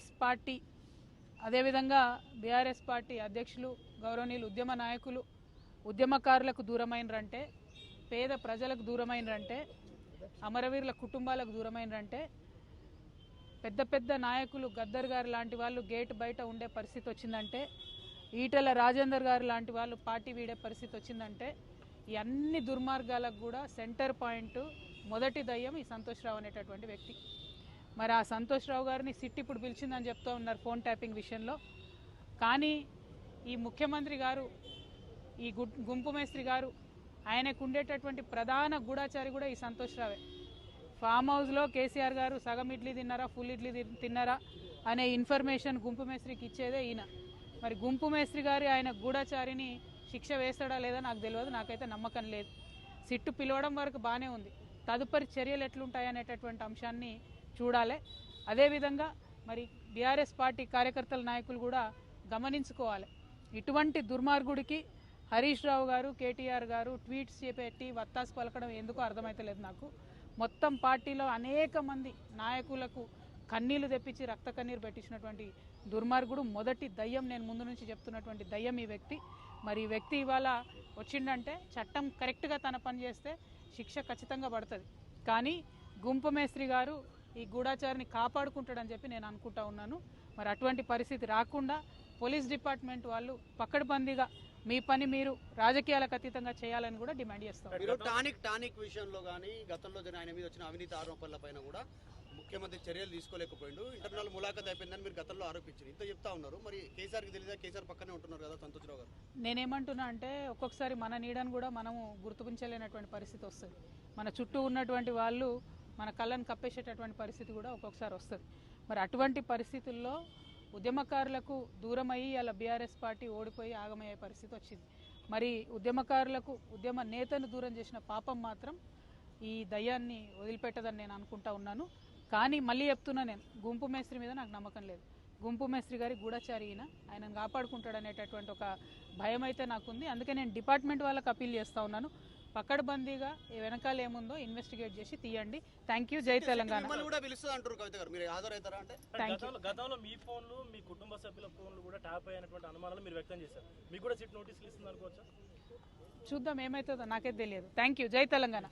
BRS party అదేవిధంగా BRS party అధ్యక్షులు గౌరవనీయులు ఉద్యమ నాయకులు ఉద్యమకారులకు దూరమైనరంటే, పేద ప్రజలకు దూరమైనరంటే, అమరవీరుల కుటుంబాలకు దూరమైనరంటే, పెద్ద పెద్ద నాయకులు గద్దర్ గారు లాంటి వాళ్ళు గేట్ బయట ఉండే పరిస్థితి వచ్చిందంటే, ఈటెల రాజేందర్ గారు లాంటి వాళ్ళు పార్టీ వీడే పరిస్థితి వచ్చిందంటే, ఈ అన్ని దుర్మార్గాలకు కూడా సెంటర్ పాయింట్ మొదటి దయ్యం ఈ సంతోష్ రావు అనేటటువంటి వ్యక్తి. మరి ఆ సంతోష్ రావు గారిని సిట్ ఇప్పుడు పిలిచిందని చెప్తూ ఉన్నారు ఫోన్ ట్యాపింగ్ విషయంలో. కానీ ఈ ముఖ్యమంత్రి గారు, ఈ గుంపు మేస్త్రి గారు, ఆయనకు ఉండేటటువంటి ప్రధాన గూఢాచారి కూడా ఈ సంతోష్ రావే. ఫామ్ హౌస్లో కేసీఆర్ గారు సగం ఇడ్లీ తిన్నారా, ఫుల్ ఇడ్లీ తిన్నారా అనే ఇన్ఫర్మేషన్ గుంపు మేస్త్రికి ఇచ్చేదే ఈయన. మరి గుంపు మేస్త్రి గారి ఆయన గూఢాచారిని శిక్ష వేస్తాడా లేదా నాకు తెలియదు, నాకైతే నమ్మకం లేదు. సిట్టు పిలవడం వరకు బాగానే ఉంది, తదుపరి చర్యలు ఎట్లుంటాయనేటటువంటి అంశాన్ని చూడాలి. అదేవిధంగా మరి బీఆర్ఎస్ పార్టీ కార్యకర్తల నాయకులు కూడా గమనించుకోవాలి. ఇటువంటి దుర్మార్గుడికి హరీష్ రావు గారు, కేటీఆర్ గారు ట్వీట్స్ చేపెట్టి వత్తాసు పలకడం ఎందుకో అర్థమైతలేదు నాకు. మొత్తం పార్టీలో అనేక మంది నాయకులకు కన్నీళ్లు తెప్పించి రక్త కన్నీరు పెట్టించినటువంటి దుర్మార్గుడు, మొదటి దయ్యం, నేను ముందు నుంచి చెప్తున్నటువంటి దయ్యం ఈ వ్యక్తి. మరి ఈ వ్యక్తి ఇవాళ వచ్చిండంటే చట్టం కరెక్ట్గా తన పని చేస్తే శిక్ష ఖచ్చితంగా పడుతుంది. కానీ గుంపు మేస్త్రి గారు ఈ గూఢాచారిని కాపాడుకుంటాడని చెప్పి నేను అనుకుంటా ఉన్నాను. మరి అటువంటి పరిస్థితి రాకుండా పోలీస్ డిపార్ట్మెంట్ వాళ్ళు పక్కడబందీగా మీ పని మీరు రాజకీయాలకు అతీతంగా చేయాలని కూడా డిమాండ్ చేస్తాం. టానిక్ విషయంలో కానీ గతంలో ఆయన మీద వచ్చిన అవినీతి ఆరోపణల పైన కూడా ముఖ్యమంత్రి చర్యలు తీసుకోలేకపోయిండు, ఇంటర్నల్ ములాఖత్ అయిపోయిందని మీరు గతంలో ఆరోపించారు, ఇంత చెప్తా ఉన్నారు. మరి కేసీఆర్కి తెలియదా? కేసీఆర్ పక్కనే ఉంటున్నారు కదా సంతోష్ రావు గారు. నేనేమంటున్నా అంటే ఒక్కొక్కసారి మన నీడను కూడా మనము గుర్తించలేనటువంటి పరిస్థితి వస్తుంది. మన చుట్టూ ఉన్నటువంటి వాళ్ళు మన కళ్ళను కప్పేసేటటువంటి పరిస్థితి కూడా ఒక్కొక్కసారి వస్తుంది. మరి అటువంటి పరిస్థితుల్లో ఉద్యమకారులకు దూరమయ్యి అలా బీఆర్ఎస్ పార్టీ ఓడిపోయి ఆగమయ్యే పరిస్థితి వచ్చింది. మరి ఉద్యమకారులకు ఉద్యమ నేతను దూరం చేసిన పాపం మాత్రం ఈ దయ్యాన్ని వదిలిపెట్టదని నేను అనుకుంటా ఉన్నాను. కానీ మళ్ళీ చెప్తున్నా, నేను గుంపు మేస్త్రి మీద నాకు నమ్మకం లేదు. గుంపు మేస్త్రి గారి గూఢచారి ఆయనను కాపాడుకుంటాడనేటటువంటి ఒక భయం అయితే నాకుంది. అందుకే నేను డిపార్ట్మెంట్ వాళ్ళకి అపీల్ చేస్తూ ఉన్నాను, పక్కడబందీగా వెనకాల ఏముందో ఇన్వెస్టిగేట్ చేసి తీయండి. Thank you. జై తెలంగాణ. గతంలో మీ ఫోన్లు, మీ కుటుంబ సభ్యుల ఫోన్లు కూడా ట్యాప్ అయినటువంటి అనుమానాలు మీరు వ్యక్తం చేశారు. మీకు కూడా సిట్ నోటీసులు ఇస్తుంది అనుకోవచ్చా? చూద్దాం ఏమవుతుందో, నాకైతే తెలియదు. Thank you. జై తెలంగాణ.